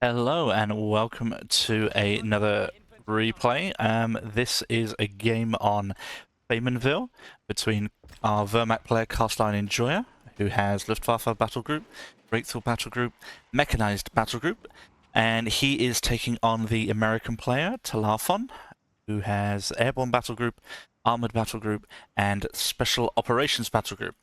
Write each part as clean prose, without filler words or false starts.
Hello and welcome to another replay. This is a game on Faymonville between our Wehrmacht player CastIronEnjoyer, who has Luftwaffe Battle Group, Breakthrough Battle Group, Mechanized Battle Group, and he is taking on the American player Talarfon, who has Airborne Battle Group, Armored Battle Group, and Special Operations Battle Group.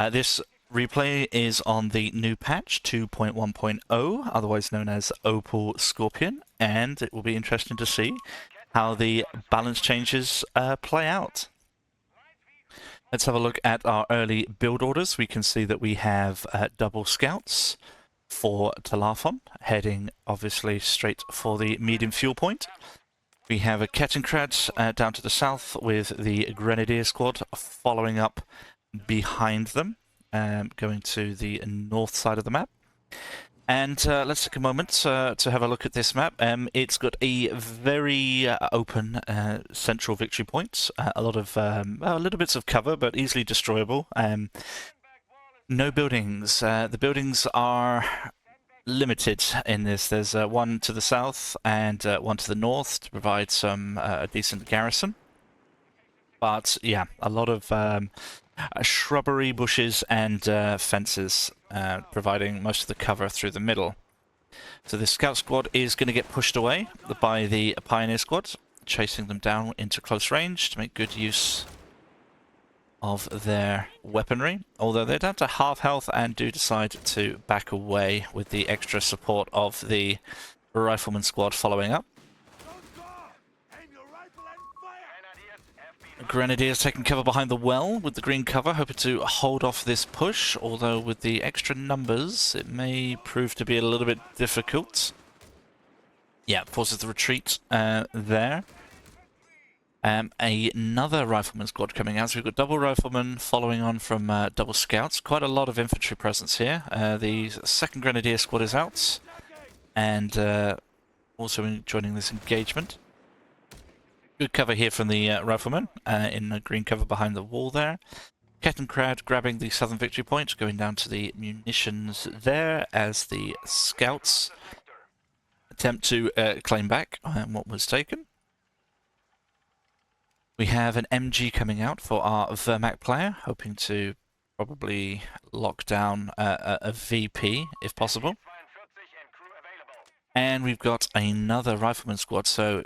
This replay is on the new patch 2.1.0, otherwise known as Opal Scorpion, and it will be interesting to see how the balance changes play out. Let's have a look at our early build orders. We can see that we have double scouts for Talarfon, heading obviously straight for the medium fuel point. We have a Kettenkrad down to the south with the Grenadier squad following up behind them, going to the north side of the map. And let's take a moment to have a look at this map. It's got a very open central victory point, a lot of little bits of cover, but easily destroyable. No buildings. The buildings are limited in this. There's one to the south and one to the north to provide some decent garrison. But yeah, a lot of shrubbery, bushes, and fences, providing most of the cover through the middle. So the scout squad is going to get pushed away by the pioneer squad, chasing them down into close range to make good use of their weaponry. Although they're down to half health and do decide to back away with the extra support of the rifleman squad following up. Grenadiers taking cover behind the well with the green cover, hoping to hold off this push, although with the extra numbers it may prove to be a little bit difficult. Yeah, forces the retreat there. Another rifleman squad coming out, so we've got double riflemen following on from double scouts. Quite a lot of infantry presence here. The second Grenadier squad is out, and also joining this engagement. Good cover here from the riflemen in the green cover behind the wall there. Kettenkrad grabbing the southern victory point, going down to the munitions there as the scouts attempt to claim back what was taken. We have an MG coming out for our Wehrmacht player, hoping to probably lock down a VP if possible. And we've got another rifleman squad, so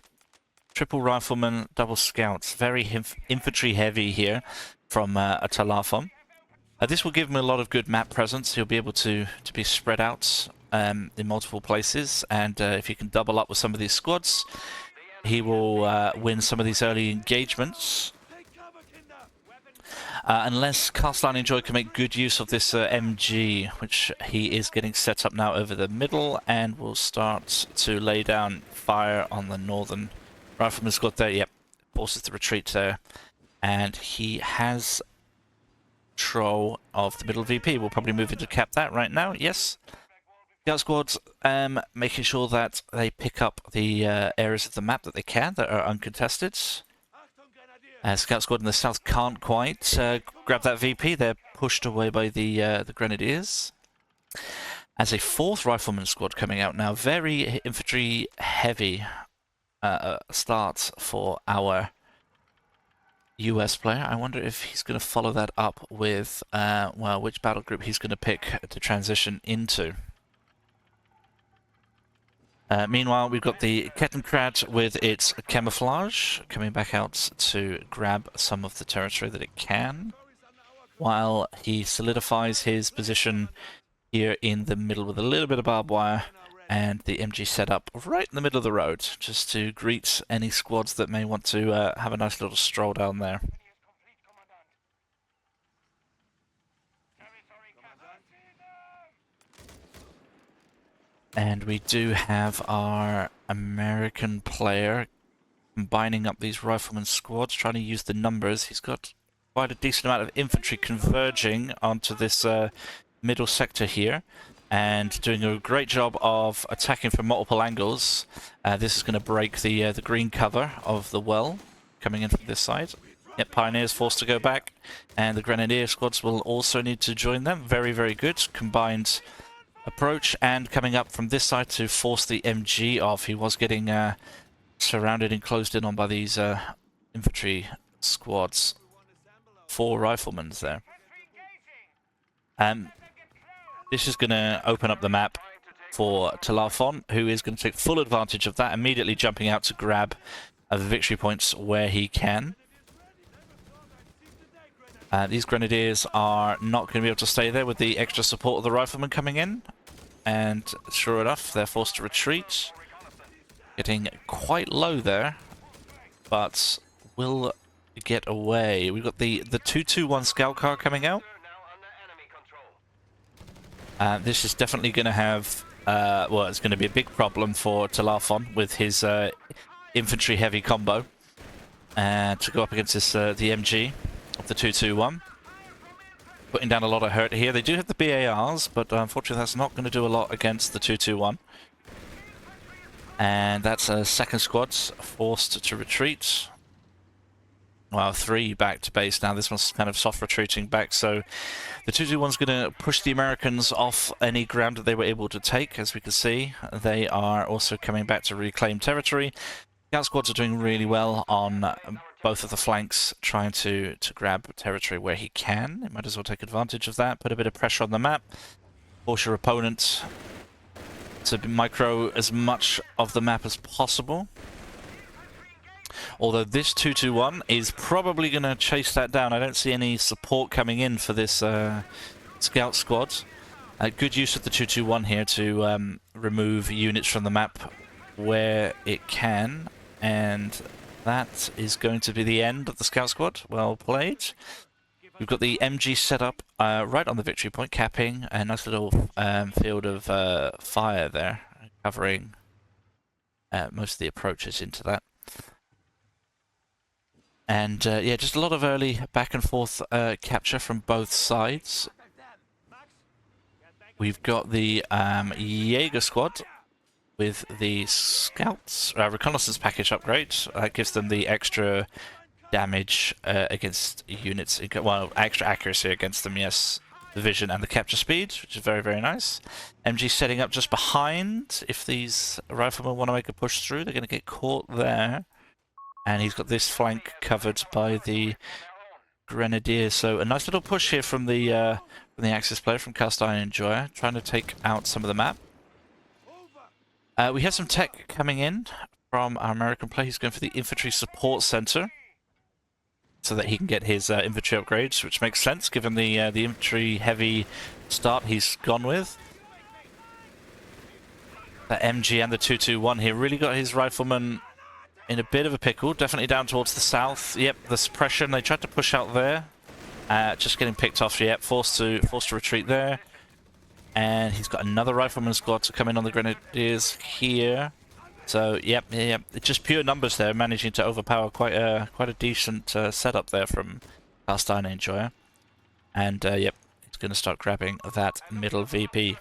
triple rifleman, double scouts, very infantry heavy here from Talarfon. This will give him a lot of good map presence. He'll be able to be spread out in multiple places, and if he can double up with some of these squads, he will win some of these early engagements. Unless CastIronEnjoyer can make good use of this MG, which he is getting set up now over the middle, and will start to lay down fire on the northern rifleman squad there. Yep, forces the retreat there, and he has control of the middle VP. We'll probably move in to cap that right now. Yes, scout squads making sure that they pick up the areas of the map that they can that are uncontested. Scout squad in the south can't quite grab that VP. They're pushed away by the Grenadiers. As a fourth rifleman squad coming out now, very infantry heavy start for our US player. I wonder if he's going to follow that up with, well, which battle group he's going to pick to transition into. Meanwhile, we've got the Kettenkrad with its camouflage coming back out to grab some of the territory that it can, while he solidifies his position here in the middle with a little bit of barbed wire and the MG set up right in the middle of the road, just to greet any squads that may want to have a nice little stroll down there. And we do have our American player combining up these rifleman squads, trying to use the numbers. He's got quite a decent amount of infantry converging onto this middle sector here, and doing a great job of attacking from multiple angles. This is going to break the green cover of the well coming in from this side. Yep, Pioneers forced to go back, and the Grenadier squads will also need to join them. Very, very good combined approach, and coming up from this side to force the MG off. He was getting surrounded and closed in on by these infantry squads. 4 riflemen there. This is going to open up the map for Talarfon, who is going to take full advantage of that, immediately jumping out to grab the victory points where he can. These grenadiers are not going to be able to stay there with the extra support of the riflemen coming in. And sure enough, they're forced to retreat. Getting quite low there, but will get away. We've got the 221 scout car coming out. This is definitely going to have, well, it's going to be a big problem for Talarfon with his infantry-heavy combo to go up against this, the MG of the 221. Putting down a lot of hurt here. They do have the BARs, but unfortunately that's not going to do a lot against the 221. And that's a second squad forced to retreat. Well, 3 back to base now. This one's kind of soft retreating back, so the 221's going to push the Americans off any ground that they were able to take. As we can see, they are also coming back to reclaim territory. Scout squads are doing really well on both of the flanks, trying to grab territory where he can. He might as well take advantage of that, put a bit of pressure on the map, force your opponent to micro as much of the map as possible. Although this 221 is probably going to chase that down. I don't see any support coming in for this scout squad. Good use of the 221 here to remove units from the map where it can. And that is going to be the end of the scout squad. Well played. We've got the MG set up right on the victory point, capping a nice little field of fire there, covering most of the approaches into that. And yeah, just a lot of early back and forth capture from both sides. We've got the Jaeger squad with the scouts reconnaissance package upgrade. That gives them the extra damage against units, well, extra accuracy against them, yes. The vision and the capture speed, which is very, very nice. MG setting up just behind. If these riflemen want to make a push through, they're going to get caught there. And he's got this flank covered by the Grenadiers. So a nice little push here from the Axis player, from CastIronEnjoyer, trying to take out some of the map. We have some tech coming in from our American player. He's going for the Infantry Support Center, so that he can get his infantry upgrades, which makes sense given the infantry-heavy start he's gone with. The MG and the 221 here really got his riflemen in a bit of a pickle, definitely down towards the south. Yep, the suppression, they tried to push out there. Just getting picked off, yep, forced to retreat there. And he's got another rifleman squad to come in on the Grenadiers here. So, yep, just pure numbers there, managing to overpower quite a decent setup there from CastIronEnjoyer. And, yep, he's going to start grabbing that middle VP.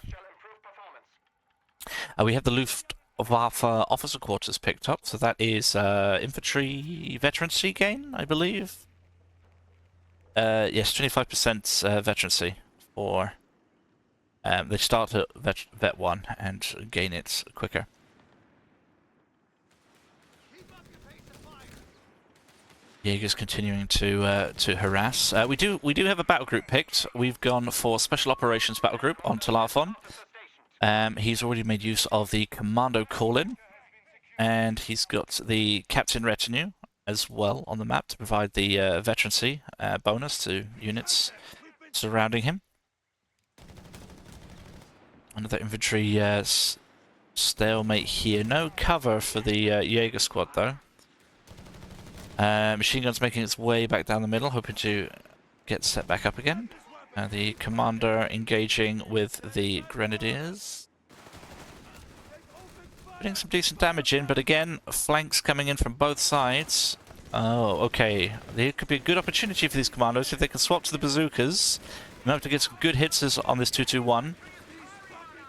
We have the Luftwaffe officer quarters picked up, so that is infantry veterancy gain, I believe. Yes, 25% veterancy for... they start at Vet 1 and gain it quicker. Jaeger's continuing to harass. We do have a battle group picked. We've gone for Special Operations Battle Group on Talarfon. He's already made use of the Commando call-in, and he's got the Captain Retinue as well on the map to provide the veterancy bonus to units surrounding him. Another infantry stalemate here. No cover for the Jaeger squad though. Machine gun's making its way back down the middle, hoping to get set back up again. The commander engaging with the Grenadiers. Putting some decent damage in, but again, flanks coming in from both sides. Oh, okay. There could be a good opportunity for these commandos if they can swap to the bazookas. We have to get some good hits on this 221.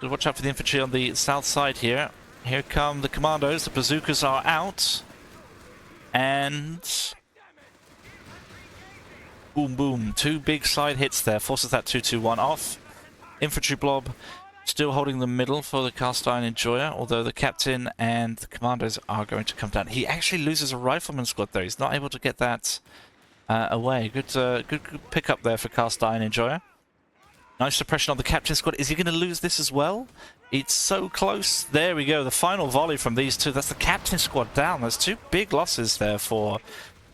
Good, watch out for the infantry on the south side here. Here come the commandos. The bazookas are out. And boom, boom. 2 big side hits there. Forces that 221 off. Infantry blob Still holding the middle for the CastIronEnjoyer, although the captain and the commandos are going to come down. He actually loses a rifleman squad though. He's not able to get that away. Good pick up there for CastIronEnjoyer. Nice suppression on the captain squad. Is he going to lose this as well? It's so close. There we go. The final volley from these two. That's the captain squad down. There's two big losses there for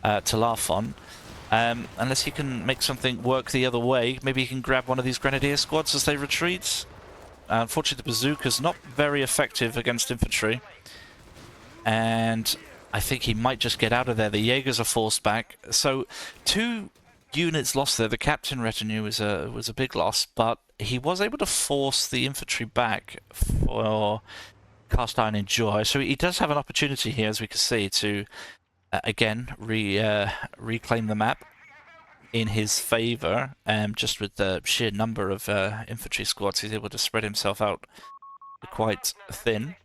Talarfon. Unless he can make something work the other way. Maybe he can grab one of these grenadier squads as they retreat. Unfortunately, the bazooka's not very effective against infantry. And I think he might just get out of there. The Jaegers are forced back. So, 2 units lost there. The captain retinue was a big loss, but he was able to force the infantry back for CastIronEnjoyer. So he does have an opportunity here, as we can see, to again reclaim the map in his favor. Just with the sheer number of infantry squads, he's able to spread himself out quite thin.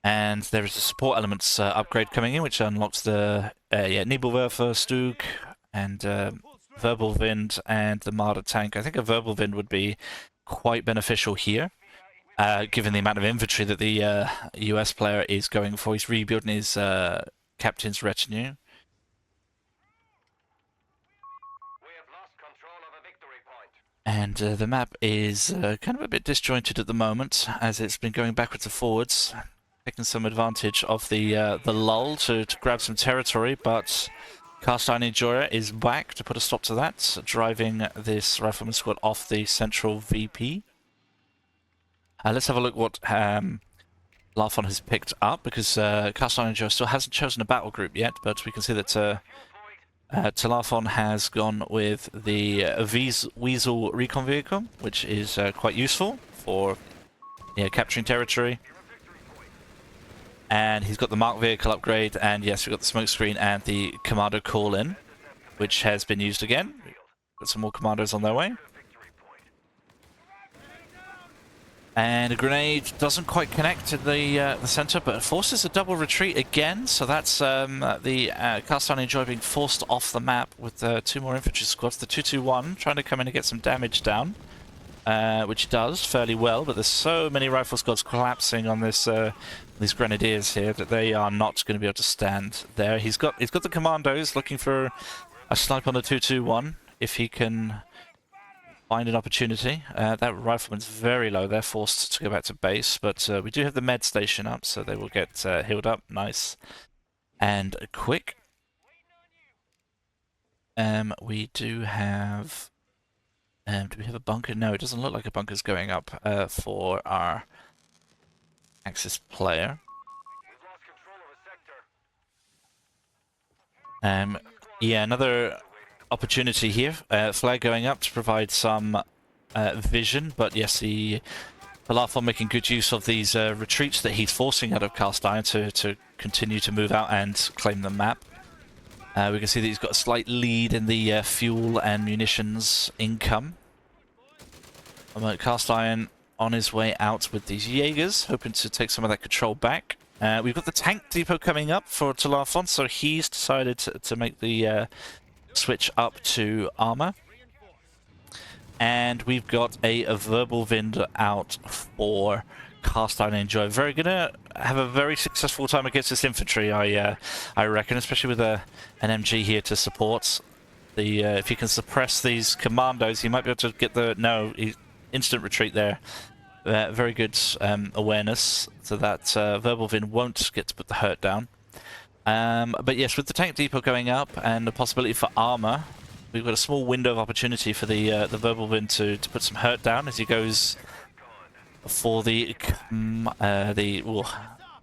And there is a support elements upgrade coming in, which unlocks the Nebelwerfer, Stug, and Wirbelwind, and the Marder tank. I think a Wirbelwind would be quite beneficial here, given the amount of infantry that the US player is going for. He's rebuilding his captain's retinue. And the map is kind of a bit disjointed at the moment, as it's been going backwards and forwards, taking some advantage of the lull to grab some territory, but CastIronEnjoyer is back to put a stop to that, driving this rifleman squad off the central VP. Let's have a look what Talarfon has picked up, because CastIronEnjoyer still hasn't chosen a battle group yet, but we can see that Talarfon has gone with the Weasel recon vehicle, which is quite useful for capturing territory. And he's got the Mark vehicle upgrade, and yes, we've got the smoke screen and the commando call-in, which has been used again. Got some more commandos on their way. And a grenade doesn't quite connect to the center, but forces a double retreat again. So that's the CastIronEnjoyer being forced off the map with 2 more infantry squads. The 221 trying to come in and get some damage down, which it does fairly well. But there's so many rifle squads collapsing on this these grenadiers here that they are not going to be able to stand there. He's got the commandos looking for a snipe on the 221 if he can find an opportunity. That rifleman's very low. They're forced to go back to base, but we do have the med station up, so they will get healed up nice and quick. We do have... do we have a bunker? No, it doesn't look like a bunker's going up for our Axis player. Yeah, another opportunity here. Flag going up to provide some vision, but yes, the Talarfon making good use of these retreats that he's forcing out of Cast Iron to continue to move out and claim the map. We can see that he's got a slight lead in the fuel and munitions income. Cast Iron on his way out with these Jaegers, hoping to take some of that control back. We've got the tank depot coming up for Talarfon, so he's decided to make the switch up to armor. And we've got a Wirbelwind out for CastIronEnjoyer. Very gonna have a very successful time against this infantry, I reckon, especially with an MG here to support. If he can suppress these commandos, he might be able to get the instant retreat there. Very good awareness, so that Wirbelwind won't get to put the hurt down. But yes, with the tank depot going up and the possibility for armor, we've got a small window of opportunity for the Wirbelwind to put some hurt down as he goes for the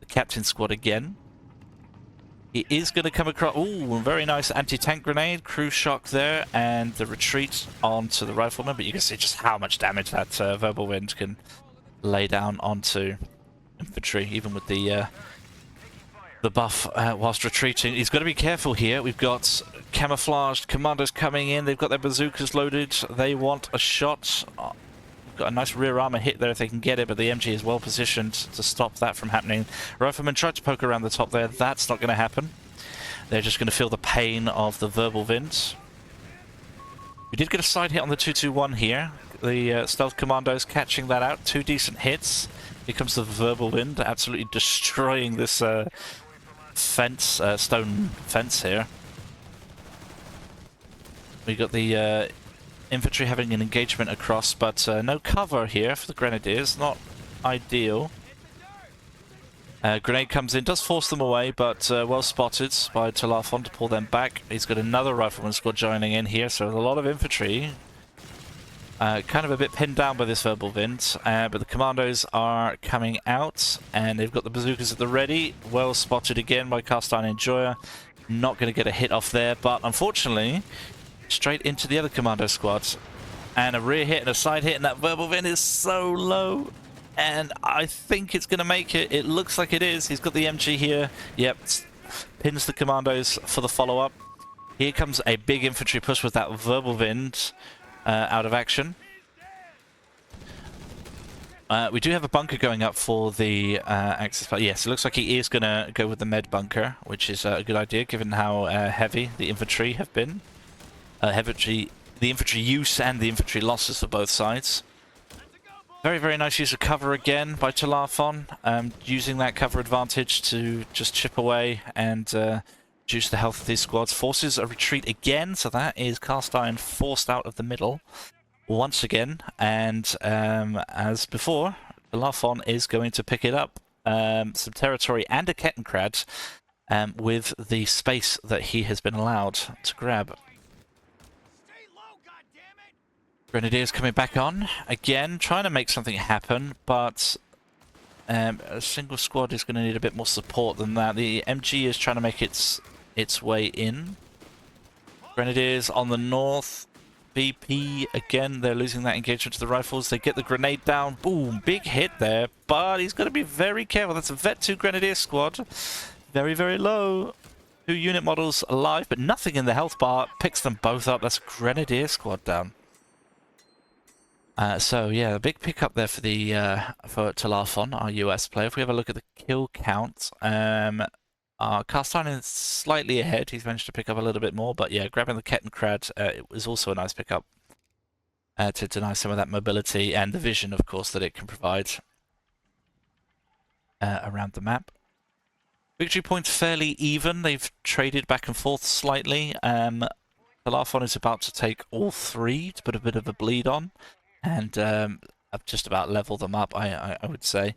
captain squad again. He is going to come across... Ooh, very nice anti-tank grenade, crew shock there, and the retreat onto the rifleman. But you can see just how much damage that Wirbelwind can lay down onto infantry, even with the buff whilst retreating. He's got to be careful here. We've got camouflaged commandos coming in. They've got their bazookas loaded. They want a shot. We've got a nice rear armor hit there if they can get it, but the MG is well positioned to stop that from happening. Rifleman tried to poke around the top there. That's not going to happen. They're just going to feel the pain of the Wirbelwind. We did get a side hit on the 221 here. The stealth commandos catching that out. 2 decent hits. Here comes the verbal wind, absolutely destroying this fence, stone fence here. We got the infantry having an engagement across, but no cover here for the grenadiers. Not ideal. Grenade comes in, does force them away, but well spotted by Talarfon to pull them back. He's got another rifleman squad joining in here, so a lot of infantry. Kind of a bit pinned down by this verbal wind, but the commandos are coming out, and they've got the bazookas at the ready. Well spotted again by CastIronEnjoyer. Not going to get a hit off there, but unfortunately, straight into the other commando squad. And a rear hit and a side hit, and that verbal wind is so low. And I think it's going to make it. It looks like it is. He's got the MG here. Yep, pins the commandos for the follow-up. Here comes a big infantry push with that verbal wind out of action. We do have a bunker going up for the Axis. Yes, it looks like he is going to go with the med bunker, which is a good idea given how heavy the infantry have been. The infantry use and the infantry losses for both sides. Very, very nice use of cover again by Talarfon, using that cover advantage to just chip away and reduce the health of these squads. Forces a retreat again, so that is Cast Iron forced out of the middle once again, and as before, Talarfon is going to pick it up. Some territory and a Kettenkrad with the space that he has been allowed to grab. Grenadiers coming back on again, trying to make something happen, but a single squad is going to need a bit more support than that. The MG is trying to make its way in. Grenadiers on the north. VP again, they're losing that engagement to the rifles. They get the grenade down. Boom, big hit there, but he's got to be very careful. That's a Vet 2 Grenadier squad. Very, very low. 2 unit models alive, but nothing in the health bar. Picks them both up. That's a Grenadier squad down. So yeah, a big pickup there for the for Talarfon, our US player. If we have a look at the kill count, our Cast Iron is slightly ahead. He's managed to pick up a little bit more, but yeah, grabbing the Kettenkrad it was also a nice pickup to deny some of that mobility and the vision, of course, that it can provide around the map. Victory points fairly even. They've traded back and forth slightly. Talarfon is about to take all 3 to put a bit of a bleed on. And I've just about leveled them up, I would say.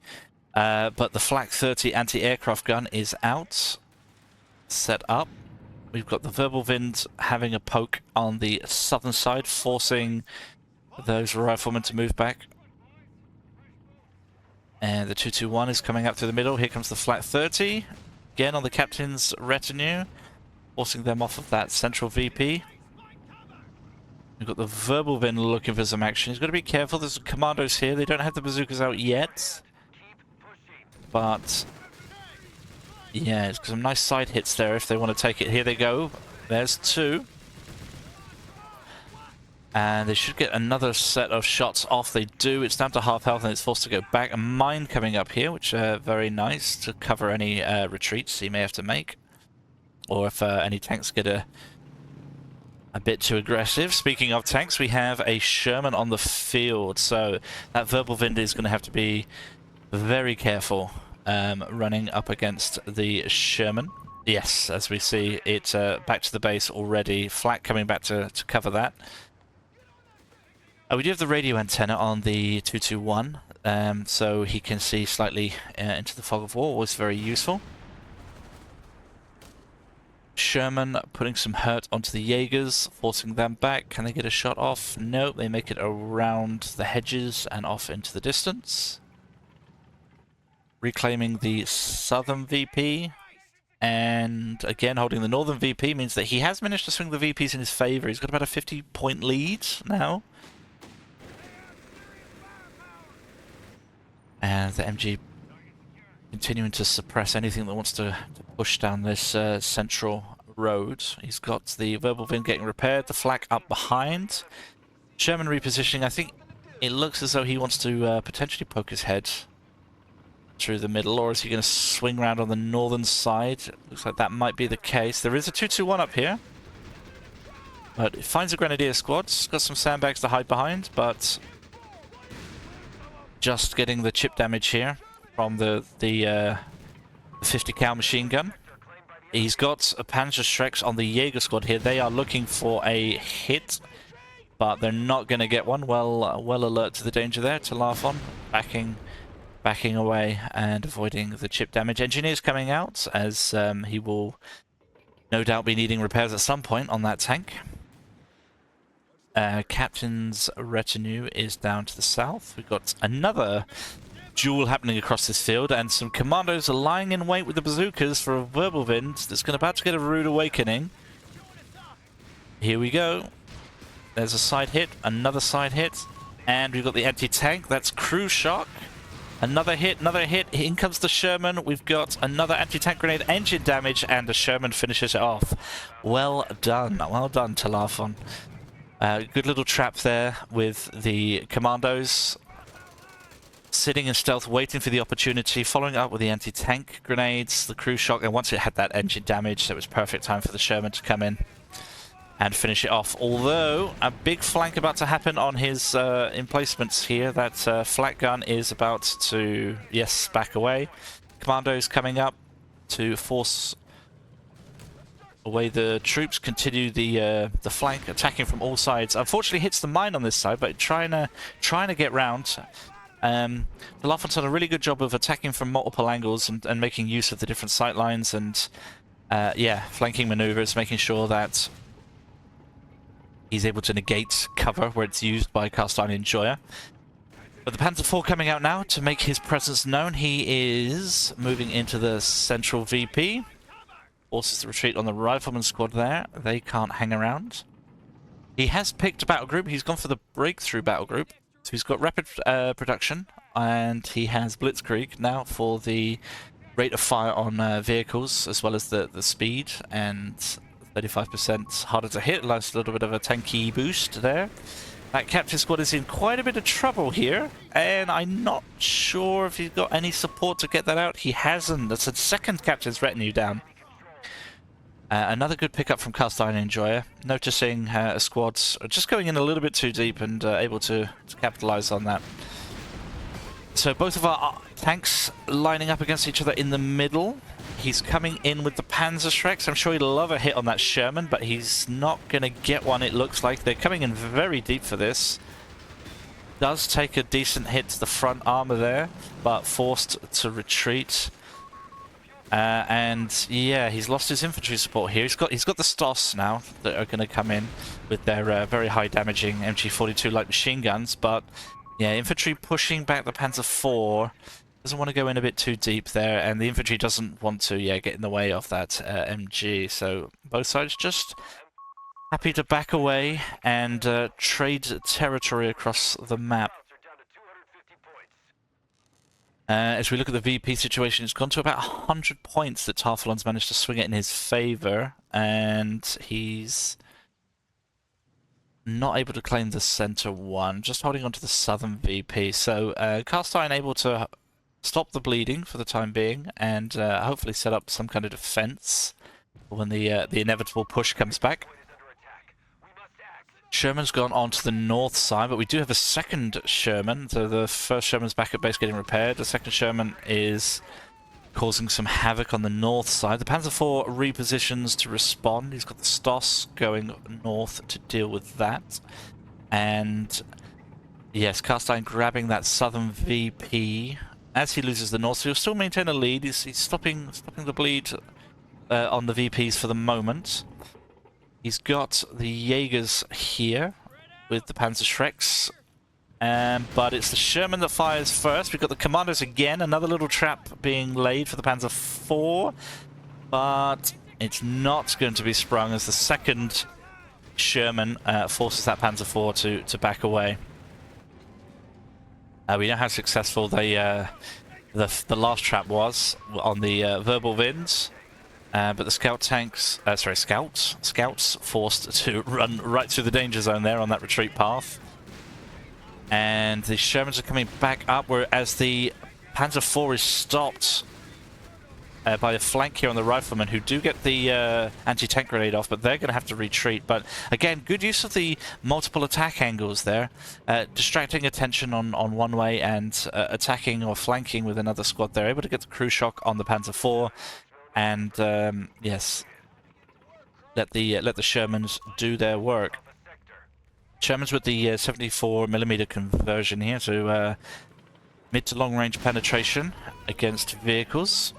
But the Flak 30 anti-aircraft gun is out, set up. We've got the verbal wind having a poke on the southern side, forcing those riflemen to move back. And the 221 is coming up through the middle. Here comes the Flak 30, again on the captain's retinue, forcing them off of that central VP. We've got the verbal wind looking for some action. He's got to be careful. There's commandos here. They don't have the bazookas out yet. But yeah, it's got some nice side hits there if they want to take it. Here they go. There's 2. And they should get another set of shots off. They do. It's down to half health and it's forced to go back. A mine coming up here, which very nice to cover any retreats he may have to make. Or if any tanks get a bit too aggressive. Speaking of tanks, we have a Sherman on the field, so that verbal wind is going to have to be very careful running up against the Sherman. Yes, as we see, it's back to the base already. Flak coming back to cover that. We do have the radio antenna on the 221, so he can see slightly into the fog of war, always very useful. Sherman putting some hurt onto the Jaegers, forcing them back. Can they get a shot off? No, they make it around the hedges and off into the distance. Reclaiming the southern VP. And again, holding the northern VP means that he has managed to swing the VPs in his favor. He's got about a 50-point lead now. And the MG continuing to suppress anything that wants to push down this central road. He's got the verbal wind getting repaired, the flak up behind. Sherman repositioning. I think it looks as though he wants to potentially poke his head through the middle, or is he going to swing around on the northern side? Looks like that might be the case. There is a 221 up here. But it finds a Grenadier squad. It's got some sandbags to hide behind, but just getting the chip damage here from the 50 cal machine gun. He's got a Panzerschrecks on the Jaeger squad here. They are looking for a hit, but they're not going to get one. Well alert to the danger there. Talarfon backing away and avoiding the chip damage. Engineer's coming out as he will no doubt be needing repairs at some point on that tank. Captain's retinue is down to the south. We've got another duel happening across this field, and some commandos are lying in wait with the bazookas for a Wirbelwind that's about to get a rude awakening. Here we go. There's a side hit, another side hit, and we've got the anti-tank. That's crew shock. Another hit, another hit. In comes the Sherman. We've got another anti-tank grenade, engine damage, and the Sherman finishes it off. Well done, Talarfon. Good little trap there with the commandos. Sitting in stealth, waiting for the opportunity, following up with the anti-tank grenades, the crew shock, and once it had that engine damage, it was perfect time for the Sherman to come in and finish it off. Although, a big flank about to happen on his emplacements here. That flak gun is about to, yes, back away. Commandos coming up to force away the troops, continue the flank, attacking from all sides. Unfortunately hits the mine on this side, but trying to get round. Talarfon's done a really good job of attacking from multiple angles and making use of the different sight lines and, yeah, flanking maneuvers, making sure that he's able to negate cover where it's used by CastIronEnjoyer. But the Panzer IV coming out now to make his presence known. He is moving into the central VP. Forces to retreat on the rifleman squad there. They can't hang around. He has picked a battle group. He's gone for the breakthrough battle group. So he's got rapid production, and he has blitzkrieg now for the rate of fire on vehicles, as well as the speed, and 35% harder to hit. Allows a little bit of a tanky boost there. That captain squad is in quite a bit of trouble here, and I'm not sure if he's got any support to get that out. He hasn't. That's a second captain's retinue down. Another good pickup from CastIronEnjoyer, noticing squads just going in a little bit too deep and able to capitalize on that. So both of our tanks lining up against each other in the middle. He's coming in with the Panzerschrecks. I'm sure he'd love a hit on that Sherman, but he's not going to get one, it looks like. They're coming in very deep for this. Does take a decent hit to the front armor there, but forced to retreat. And yeah, he's lost his infantry support here. He's got the Stoss now that are going to come in with their very high damaging MG42 light machine guns. But yeah, infantry pushing back the Panzer IV doesn't want to go in a bit too deep there, and the infantry doesn't want to get in the way of that MG. So both sides just happy to back away and trade territory across the map. As we look at the VP situation, it's gone to about 100 points that Talarfon's managed to swing it in his favor, and he's not able to claim the center one, just holding on to the southern VP. So CastIron able to stop the bleeding for the time being, and hopefully set up some kind of defense when the inevitable push comes back. Sherman's gone on to the north side, but we do have a second Sherman. So the first Sherman's back at base getting repaired. The second Sherman is causing some havoc on the north side. The Panzer IV repositions to respond. He's got the Stoss going north to deal with that. And yes, CastIron grabbing that southern VP as he loses the north. So he'll still maintain a lead. He's stopping the bleed on the VPs for the moment. He's got the Jaegers here with the Panzerschrecks, but it's the Sherman that fires first. We've got the commandos again, another little trap being laid for the Panzer IV, but it's not going to be sprung as the second Sherman forces that Panzer IV to back away. We know how successful the last trap was on the Wirbelwind. But the scout tanks, scouts forced to run right through the danger zone there on that retreat path. And the Shermans are coming back up, whereas the Panzer IV is stopped by a flank here on the riflemen, who do get the anti-tank grenade off, but they're going to have to retreat. But again, good use of the multiple attack angles there, distracting attention on one way and attacking or flanking with another squad. They're able to get the crew shock on the Panzer IV, and yes, let the Shermans do their work. Shermans with the 74mm conversion here to mid to long range penetration against vehicles.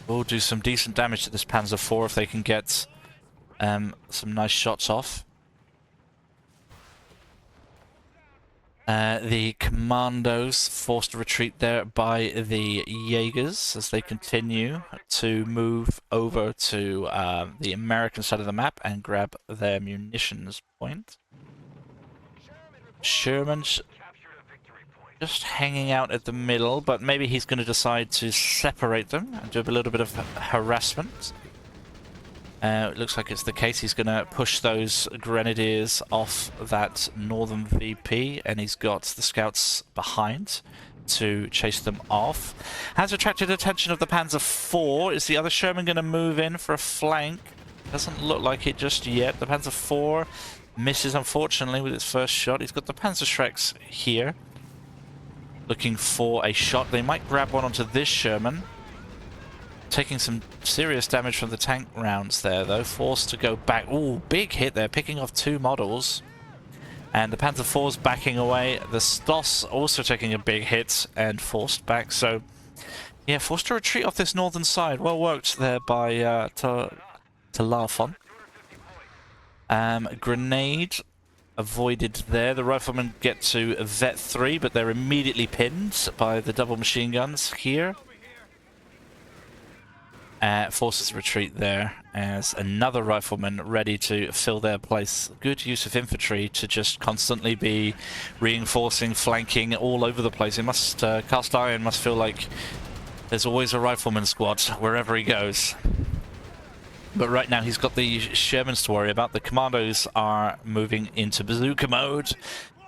Will do some decent damage to this Panzer IV if they can get some nice shots off. The commandos forced to retreat there by the Jaegers as they continue to move over to the American side of the map and grab their munitions point. Sherman's just hanging out at the middle, but maybe he's going to decide to separate them and do a little bit of harassment. It looks like it's the case. He's going to push those grenadiers off that northern VP, and he's got the scouts behind to chase them off. Has attracted attention of the Panzer IV. Is the other Sherman going to move in for a flank? Doesn't look like it just yet. The Panzer IV misses, unfortunately, with its first shot. He's got the Panzerschrecks here, looking for a shot. They might grab one onto this Sherman. Taking some serious damage from the tank rounds there, though. Forced to go back. Ooh, big hit there, picking off two models. And the Panzer IV's backing away. The Stoss also taking a big hit and forced back. So, yeah, forced to retreat off this northern side. Well worked there by Talarfon. Grenade avoided there. The riflemen get to Vet 3, but they're immediately pinned by the double machine guns here. Forces retreat there as another rifleman ready to fill their place. Good use of infantry to just constantly be reinforcing, flanking all over the place. It must, Cast Iron must feel like there's always a rifleman squad wherever he goes. But right now he's got the Shermans to worry about. The commandos are moving into bazooka mode,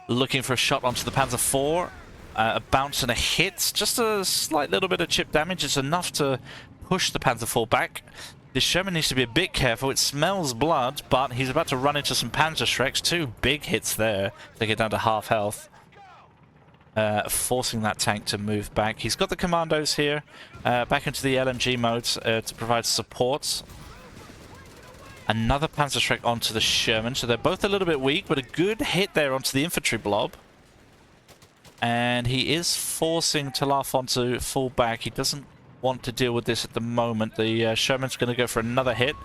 looking for a shot onto the Panzer IV. A bounce and a hit, just a slight little bit of chip damage. It's enough to push the Panzer IV back. This Sherman needs to be a bit careful. It smells blood, but he's about to run into some Panzerschrecks. Two big hits there to get down to half health. Forcing that tank to move back. He's got the commandos here, back into the LMG mode to provide support. Another Panzerschreck onto the Sherman, so they're both a little bit weak, but a good hit there onto the infantry blob. And he is forcing Talarfon to fall back. He doesn't want to deal with this at the moment. The Sherman's going to go for another hit.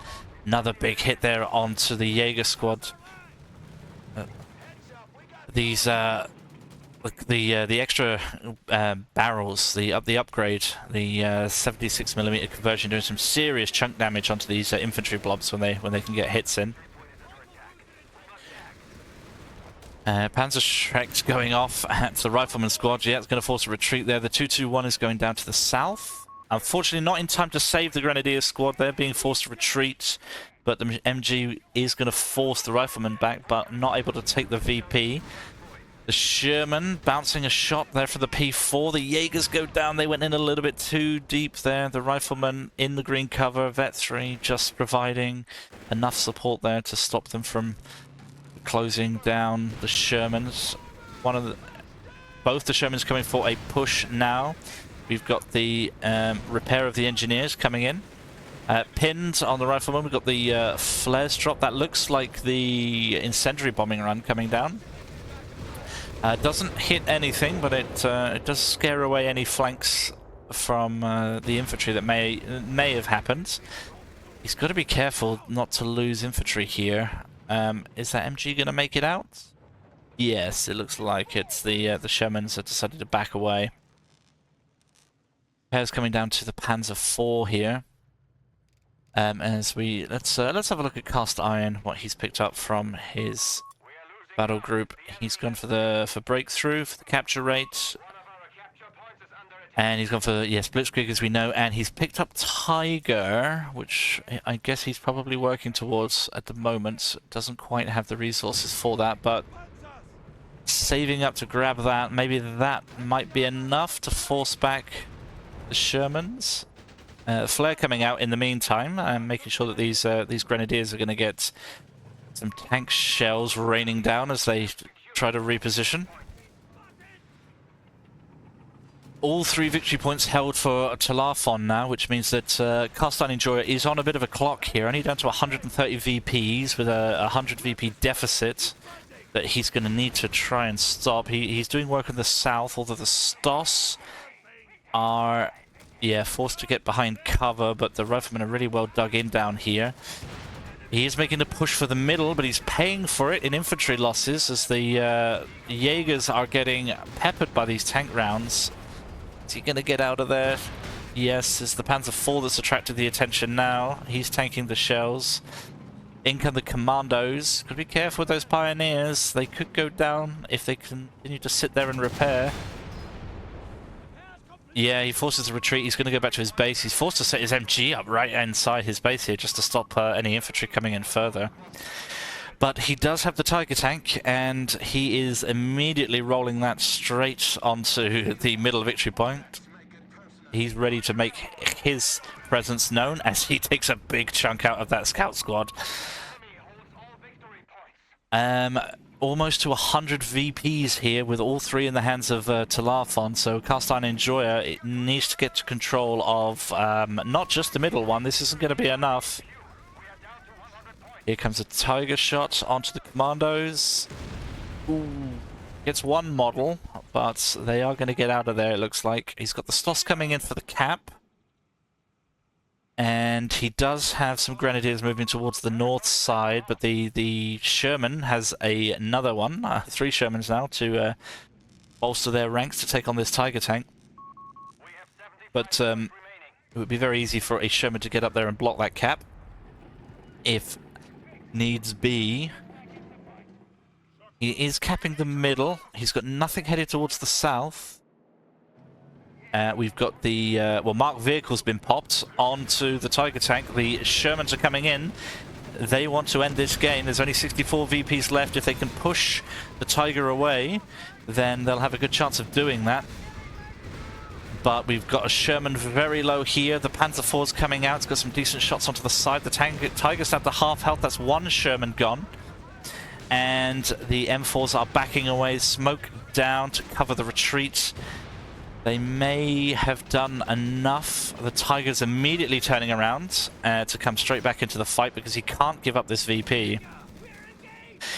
Another big hit there onto the Jaeger squad. These the extra barrels, the upgrade, the 76mm conversion, doing some serious chunk damage onto these infantry blobs when they can get hits in. Panzerschrecks going off at the rifleman squad. Yeah, it's going to force a retreat there. The 221 is going down to the south. Unfortunately, not in time to save the Grenadier squad. They're being forced to retreat, but the MG is going to force the riflemen back, but not able to take the VP. The Sherman bouncing a shot there for the P4. The Jaegers go down. They went in a little bit too deep there. The riflemen in the green cover. Vet 3 just providing enough support there to stop them from closing down the Shermans. Both the Shermans coming for a push now. We've got the repair of the engineers coming in. Pinned on the rifleman. We've got the flares drop. That looks like the incendiary bombing run coming down. Doesn't hit anything, but it does scare away any flanks from the infantry that may have happened. He's got to be careful not to lose infantry here. Is that MG going to make it out? Yes, it looks like it's the Shermans have decided to back away. Repairs coming down to the Panzer IV here. As we let's have a look at Cast Iron, what he's picked up from his battle group. He's gone for breakthrough, for the capture rate, and he's gone for Blitzkrieg, as we know, and he's picked up Tiger, which I guess he's probably working towards at the moment. Doesn't quite have the resources for that, but saving up to grab that. Maybe that might be enough to force back the Shermans. Flare coming out in the meantime, and making sure that these Grenadiers are going to get some tank shells raining down as they try to reposition. All 3 victory points held for Talarfon now, which means that CastIronEnjoyer is on a bit of a clock here, only down to 130 VPs with a 100 VP deficit that he's going to need to try and stop. He's doing work in the south, although the Stos are, yeah, forced to get behind cover, but the riflemen are really well dug in down here. He is making a push for the middle, but he's paying for it in infantry losses as the Jaegers are getting peppered by these tank rounds. Is he going to get out of there? Yes, it's the Panzer IV that's attracted the attention now. He's tanking the shells. In come the commandos. Gotta be careful with those pioneers. They could go down if they continue to sit there and repair. Yeah, he forces a retreat. He's going to go back to his base. He's forced to set his MG up right inside his base here just to stop any infantry coming in further. But he does have the Tiger tank, and he is immediately rolling that straight onto the middle victory point. He's ready to make his presence known as he takes a big chunk out of that scout squad. Almost to 100 VPs here with all 3 in the hands of Talarfon, so CastIronEnjoyer, it needs to get to control of not just the middle one. This isn't going to be enough. Here comes a Tiger shot onto the commandos. Ooh, gets 1 model, but they are going to get out of there, it looks like. He's got the Stos coming in for the cap. And he does have some Grenadiers moving towards the north side, but the Sherman has another one, 3 Shermans now, to bolster their ranks to take on this Tiger tank. But it would be very easy for a Sherman to get up there and block that cap, if needs be. He is capping the middle. He's got nothing headed towards the south. We've got the, well, marked vehicle's been popped onto the Tiger tank. The Shermans are coming in. They want to end this game. There's only 64 VPs left. If they can push the Tiger away, then they'll have a good chance of doing that. But we've got a Sherman very low here. The Panzer IV's coming out. It's got some decent shots onto the side. The Tiger's down to half health. That's 1 Sherman gone. And the M4s are backing away. Smoke down to cover the retreat. They may have done enough. The Tiger's immediately turning around to come straight back into the fight because he can't give up this VP.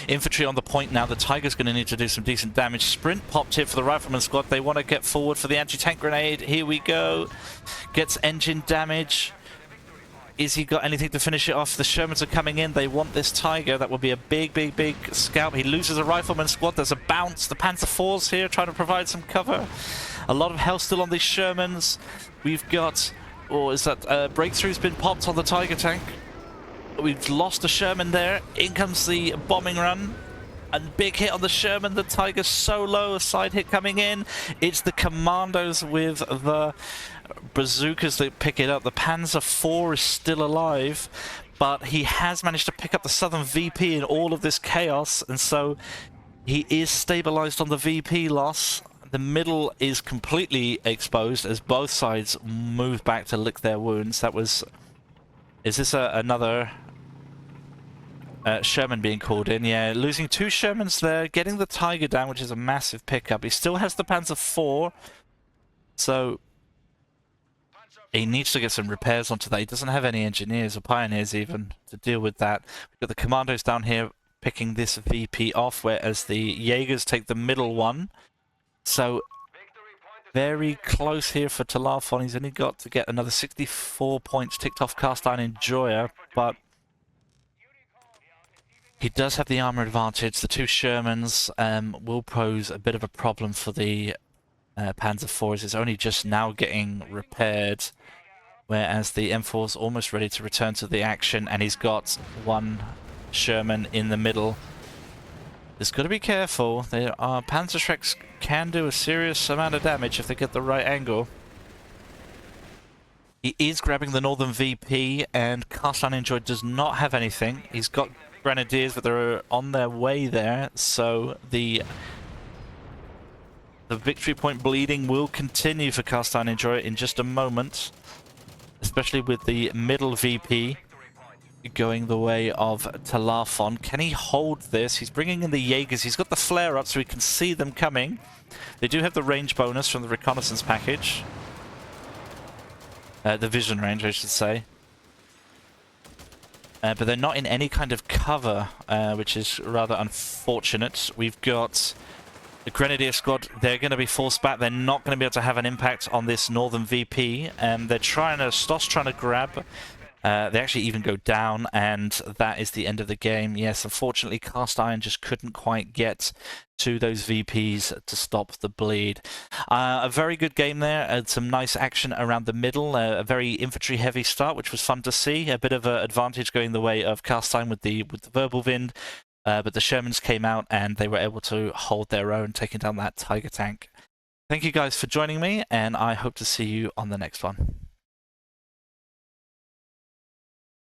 Infantry on the point now. The Tiger's going to need to do some decent damage. Sprint popped here for the Rifleman squad. They want to get forward for the anti-tank grenade. Here we go. Gets engine damage. Is he got anything to finish it off? The Shermans are coming in. They want this Tiger. That will be a big, big, big scalp. He loses a Rifleman squad. There's a bounce. The Panzer IV's here trying to provide some cover. A lot of health still on these Shermans. We've got... or is that... breakthrough's been popped on the Tiger tank. We've lost a Sherman there. In comes the bombing run. And big hit on the Sherman. The Tiger's so low. A side hit coming in. It's the commandos with the bazookas that pick it up. The Panzer IV is still alive, but he has managed to pick up the southern VP in all of this chaos, and so he is stabilized on the VP loss. The middle is completely exposed as both sides move back to lick their wounds. That was... is this another Sherman being called in? Yeah, losing 2 Shermans there, getting the Tiger down, which is a massive pickup. He still has the Panzer IV, so he needs to get some repairs onto that. He doesn't have any engineers or pioneers even to deal with that. We've got the commandos down here picking this VP off, whereas the Jaegers take the middle one. So very close here for Talarfon. He's only got to get another 64 points ticked off CastIronEnjoyer, but he does have the armor advantage. The 2 Shermans will pose a bit of a problem for the Panzer IVs. It's only just now getting repaired, whereas the M4's almost ready to return to the action, and he's got 1 Sherman in the middle. Just got to be careful. There are Panzerschrecks can do a serious amount of damage if they get the right angle. He is grabbing the northern VP, and CastIronEnjoyer does not have anything. He's got Grenadiers, but they're on their way there, so the The victory point bleeding will continue for CastIronEnjoyer in just a moment, especially with the middle VP going the way of Talarfon. Can he hold this? He's bringing in the Jaegers. He's got the flare up so he can see them coming. They do have the range bonus from the reconnaissance package. The vision range, I should say. But they're not in any kind of cover, which is rather unfortunate. We've got the Grenadier Squad. They're going to be forced back. They're not going to be able to have an impact on this northern VP. They're trying to... Stoss trying to grab. They actually even go down, and that is the end of the game. Yes, unfortunately, Cast Iron just couldn't quite get to those VPs to stop the bleed. A very good game there. Some nice action around the middle. A very infantry-heavy start, which was fun to see. A bit of an advantage going the way of Cast Iron with the verbal wind, but the Shermans came out and they were able to hold their own, taking down that Tiger tank. Thank you guys for joining me, and I hope to see you on the next one.